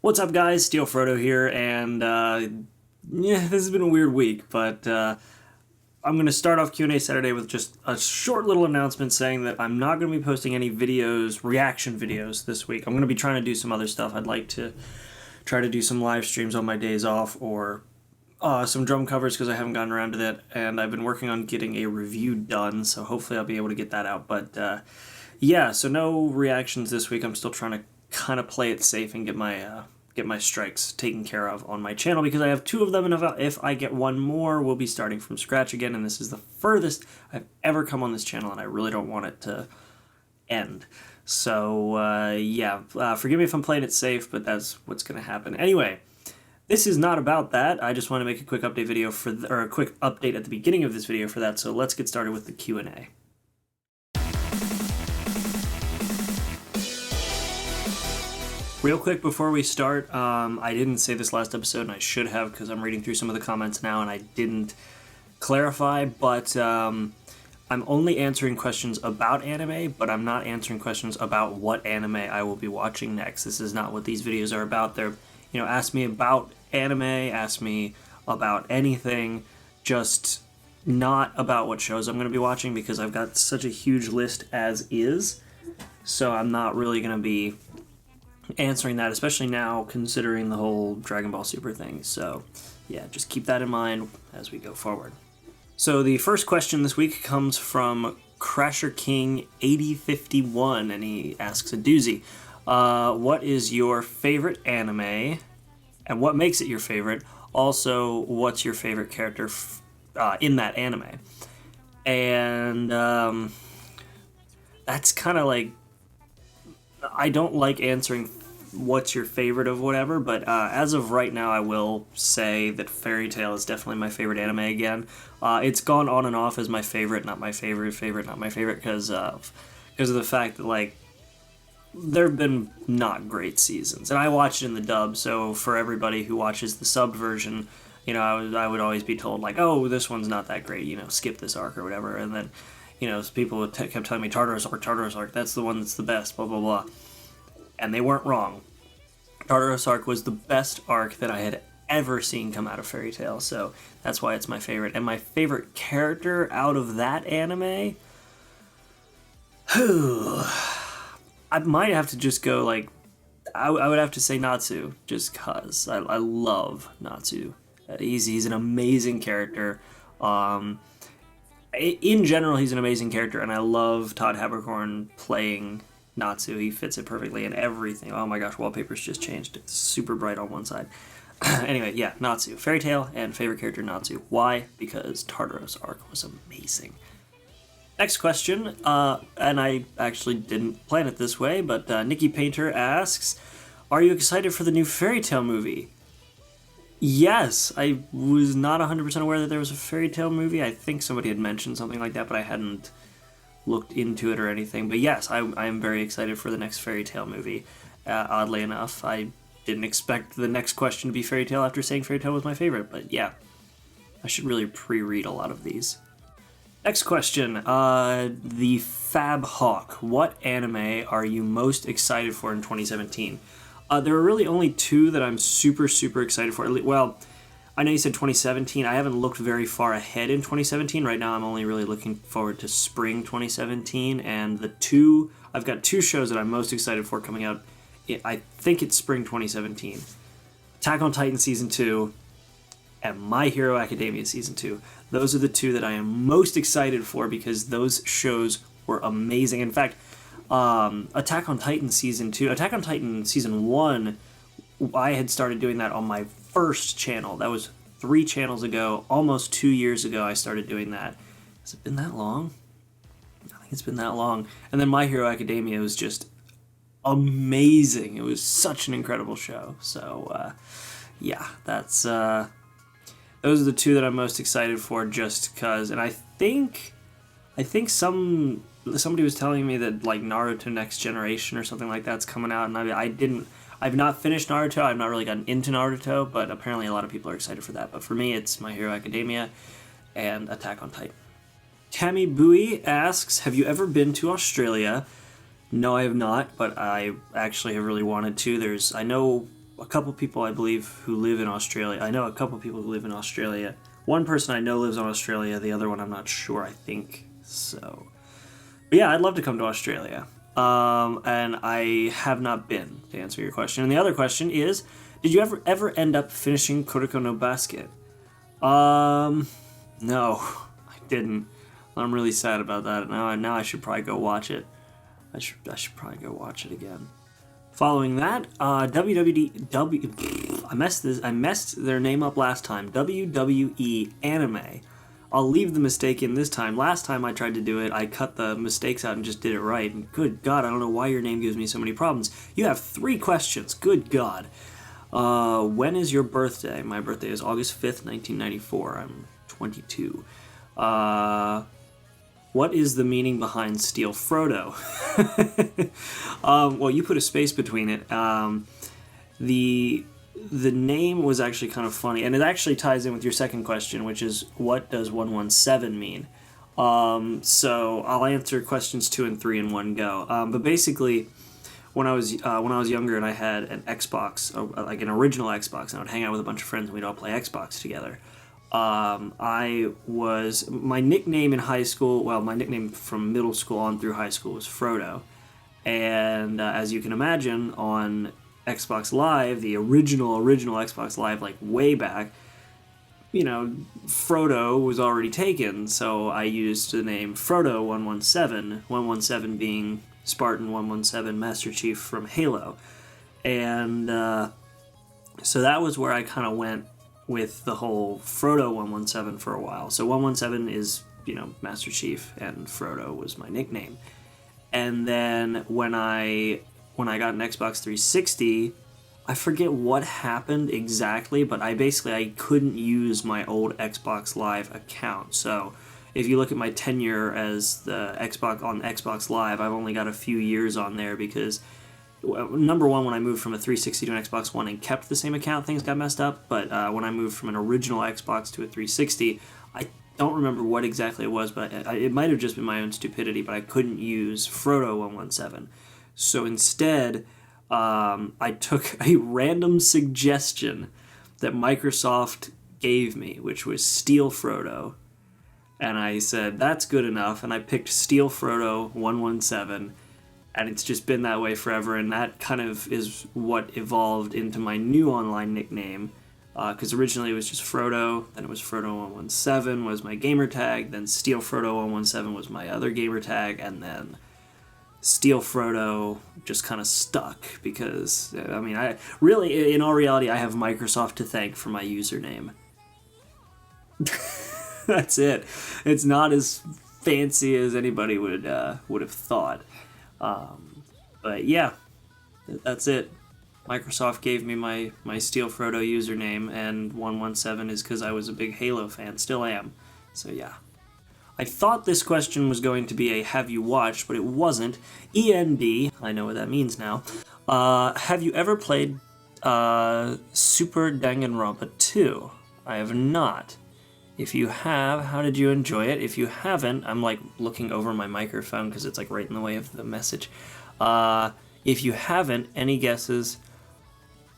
What's up, guys? Steel Frodo here, and yeah, this has been a weird week, but I'm going to start off Q&A Saturday with just a short little announcement saying that I'm not going to be posting any videos, reaction videos this week. I'm going to be trying to do some other stuff. I'd like to try to do some live streams on my days off, or some drum covers because I haven't gotten around to that, and I've been working on getting a review done, so hopefully I'll be able to get that out. But yeah, so no reactions this week. I'm still trying to kind of play it safe and get my strikes taken care of on my channel because I have two of them, and if I get one more, we'll be starting from scratch again, and this is the furthest I've ever come on this channel, and I really don't want it to end. So yeah, forgive me if I'm playing it safe, but that's what's going to happen. Anyway, this is not about that. I just want to make a quick update video or a quick update at the beginning of this video for that, so let's get started with the Q&A. Real quick before we start, I didn't say this last episode, and I should have because I'm reading through some of the comments now and I didn't clarify, but I'm only answering questions about anime, but I'm not answering questions about what anime I will be watching next. This is not what these videos are about. They're, ask me about anime, ask me about anything, just not about what shows I'm going to be watching because I've got such a huge list as is, so I'm not really going to be answering that, especially now considering the whole Dragon Ball Super thing. So yeah, just keep that in mind as we go forward. So the first question this week comes from Crasher King 8051, and he asks a doozy. What is your favorite anime, and what makes it your favorite? Also, what's your favorite character in that anime? And that's kind of like, I don't like answering what's your favorite of whatever, but as of right now, I will say that Fairy Tail is definitely my favorite anime again. It's gone on and off as my favorite, not my favorite, not my favorite, because of the fact that, like, there have been not great seasons. And I watched it in the dub, so for everybody who watches the subbed version, I would always be told, like, oh, this one's not that great, skip this arc or whatever, and then people kept telling me Tartarus arc, that's the one that's the best, blah, blah, blah. And they weren't wrong. Tartarus arc was the best arc that I had ever seen come out of Fairy Tail, so that's why it's my favorite. And my favorite character out of that anime? I might have to just go, like, I would have to say Natsu, just cause. I love Natsu. He's an amazing character. In general, he's an amazing character, and I love Todd Haberkorn playing Natsu. He fits it perfectly in everything. Oh my gosh, wallpaper's just changed. It's super bright on one side. Anyway, yeah, Natsu. Fairy Tail and favorite character Natsu. Why? Because Tartarus arc was amazing. Next question, and I actually didn't plan it this way, but Nikki Painter asks, are you excited for the new Fairy Tail movie? Yes, I was not 100% aware that there was a Fairy Tail movie. I think somebody had mentioned something like that, but I hadn't looked into it or anything. But yes, I am very excited for the next Fairy Tail movie. Oddly enough, I didn't expect the next question to be Fairy Tail after saying Fairy Tail was my favorite, but yeah, I should really pre-read a lot of these. Next question, the Fab Hawk. What anime are you most excited for in 2017? There are really only two that I'm super, super excited for. Well, I know you said 2017. I haven't looked very far ahead in 2017. Right now, I'm only really looking forward to spring 2017. And I've got two shows that I'm most excited for coming out. I think it's spring 2017. Attack on Titan Season 2 and My Hero Academia Season 2. Those are the two that I am most excited for because those shows were amazing. In fact, Attack on Titan Season 2, Attack on Titan Season 1, I had started doing that on my first channel. That was 3 channels ago, almost 2 years ago I started doing that. Has it been that long? I think it's been that long. And then My Hero Academia was just amazing. It was such an incredible show. So, yeah, that's, those are the two that I'm most excited for just because, and I think somebody was telling me that, like, Naruto Next Generation or something like that's coming out, and I've not finished Naruto, I've not really gotten into Naruto, but apparently a lot of people are excited for that. But for me, it's My Hero Academia and Attack on Titan. Tammy Bowie asks, have you ever been to Australia? No, I have not, but I actually have really wanted to. I know a couple people I believe who live in Australia. I know a couple people who live in Australia. One person I know lives in Australia. The other one I'm not sure. I think so. But yeah, I'd love to come to Australia. And I have not been, to answer your question. And the other question is, did you ever end up finishing Kuroko no Basket? No, I didn't. I'm really sad about that. Now I should probably go watch it. I should probably go watch it again. Following that, I messed their name up last time. WWE Anime. I'll leave the mistake in this time. Last time I tried to do it, I cut the mistakes out and just did it right. And good God, I don't know why your name gives me so many problems. You have 3 questions. Good God. When is your birthday? My birthday is August 5th, 1994. I'm 22. What is the meaning behind Steel Frodo? Well, you put a space between it. The name was actually kind of funny, and it actually ties in with your second question, which is, what does 117 mean? So I'll answer questions 2 and 3 in one go. But basically, when I was younger and I had an Xbox, like an original Xbox, and I would hang out with a bunch of friends and we'd all play Xbox together. My nickname in high school, well, my nickname from middle school on through high school was Frodo. And as you can imagine, on Xbox Live, the original Xbox Live, like way back, Frodo was already taken, so I used the name Frodo117, 117 being Spartan 117 Master Chief from Halo. And so that was where I kind of went with the whole Frodo 117 for a while. So 117 is, Master Chief, and Frodo was my nickname. And then when I got an Xbox 360, I forget what happened exactly, but I couldn't use my old Xbox Live account. So if you look at my tenure as the Xbox Live, I've only got a few years on there because, number one, when I moved from a 360 to an Xbox One and kept the same account, things got messed up. But when I moved from an original Xbox to a 360, I don't remember what exactly it was, but it might have just been my own stupidity, but I couldn't use Frodo117. So instead, I took a random suggestion that Microsoft gave me, which was Steel Frodo. And I said, that's good enough, and I picked Steel Frodo 117, and it's just been that way forever, and that kind of is what evolved into my new online nickname, because originally it was just Frodo, then it was Frodo117 was my gamer tag, then Steel Frodo117 was my other gamer tag, and then Steel Frodo just kind of stuck, because, I really, in all reality, I have Microsoft to thank for my username. That's it. It's not as fancy as anybody would have thought. But yeah, that's it. Microsoft gave me my Steel Frodo username, and 117 is because I was a big Halo fan. Still am. So yeah. I thought this question was going to be a have you watched, but it wasn't. END, I know what that means now. Have you ever played Super Danganronpa 2? I have not. If you have, how did you enjoy it? If you haven't, I'm like looking over my microphone because it's like right in the way of the message. If you haven't, any guesses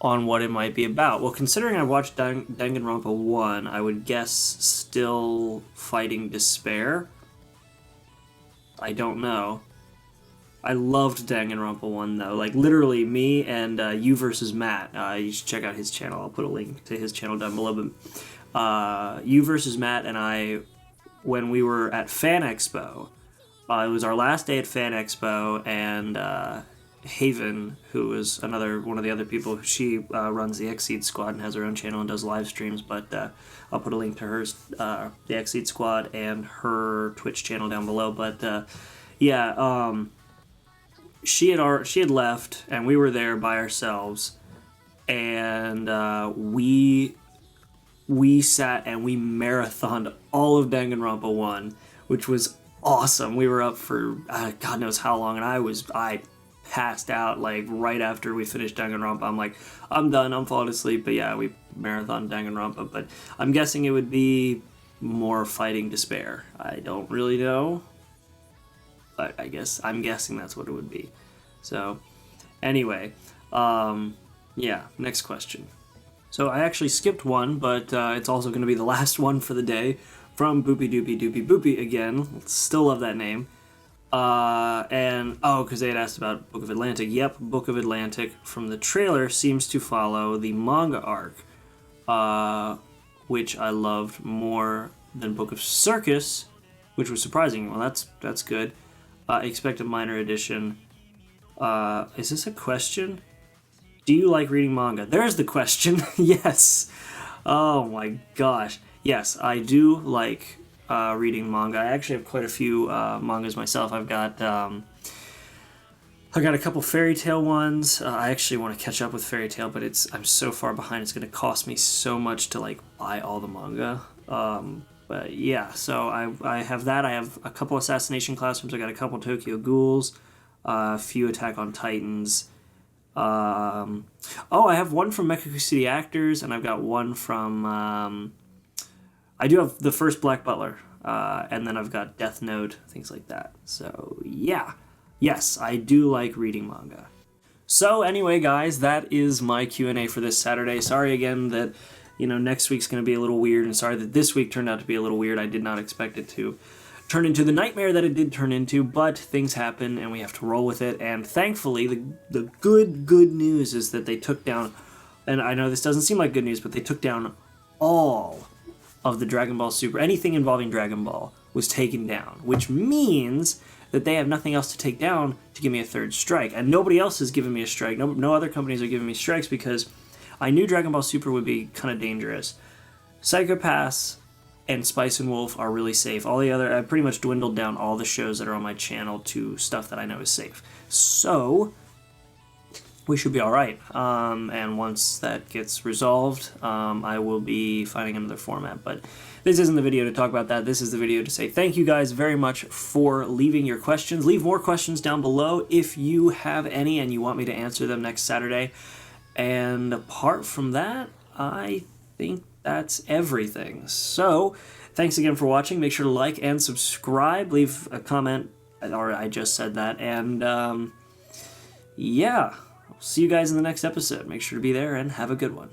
on what it might be about? Well, considering I watched Danganronpa 1, I would guess Still Fighting Despair. I don't know. I loved Danganronpa 1 though. Like literally me and You versus Matt. You should check out his channel. I'll put a link to his channel down below. But You versus Matt and I, when we were at Fan Expo, it was our last day at Fan Expo, and Haven, who is one of the other people, she runs the Xseed Squad and has her own channel and does live streams, but I'll put a link to hers, the Xseed Squad, and her Twitch channel down below. But she had left, and we were there by ourselves, and we sat and we marathoned all of Danganronpa 1, which was awesome. We were up for God knows how long, and I passed out like right after we finished Danganronpa. I'm like, I'm done, I'm falling asleep. But yeah, we marathoned Danganronpa. But I'm guessing it would be more Fighting Despair. I don't really know, but I'm guessing that's what it would be. So anyway, Yeah, next question. So I actually skipped one, but it's also going to be the last one for the day, from Boopy Doopy Doopy Boopy again. Still love that name. Because they had asked about Book of Atlantic. Yep, Book of Atlantic from the trailer seems to follow the manga arc, which I loved more than Book of Circus, which was surprising. Well, that's good. Expect a minor addition. Is this a question? Do you like reading manga? There's the question. Yes. Oh my gosh. Yes, I do like reading manga. I actually have quite a few mangas myself. I've got a couple fairy tale ones. I actually want to catch up with fairy tale, but I'm so far behind. It's going to cost me so much to like buy all the manga. But yeah, so I have that. I have a couple Assassination Classrooms. I got a couple Tokyo Ghouls, a few Attack on Titans. I have one from Mexico City Actors, and I've got one from. I do have the first Black Butler, and then I've got Death Note, things like that. So yeah, yes, I do like reading manga. So anyway, guys, that is my Q&A for this Saturday. Sorry again that next week's going to be a little weird, and sorry that this week turned out to be a little weird. I did not expect it to turn into the nightmare that it did turn into, but things happen and we have to roll with it. And thankfully, the good news is that they took down, and I know this doesn't seem like good news, but they took down all of the Dragon Ball Super. Anything involving Dragon Ball was taken down, which means that they have nothing else to take down to give me a third strike. And nobody else has given me a strike. No other companies are giving me strikes because I knew Dragon Ball Super would be kind of dangerous. Psycho Pass and Spice and Wolf are really safe. All the other, I pretty much dwindled down all the shows that are on my channel to stuff that I know is safe. So we should be all right. And once that gets resolved, I will be finding another format. But this isn't the video to talk about that. This is the video to say thank you guys very much for leaving your questions. Leave more questions down below if you have any and you want me to answer them next Saturday. And apart from that, I think that's everything. So, thanks again for watching. Make sure to like and subscribe. Leave a comment, or I just said that. And, yeah, I'll see you guys in the next episode. Make sure to be there and have a good one.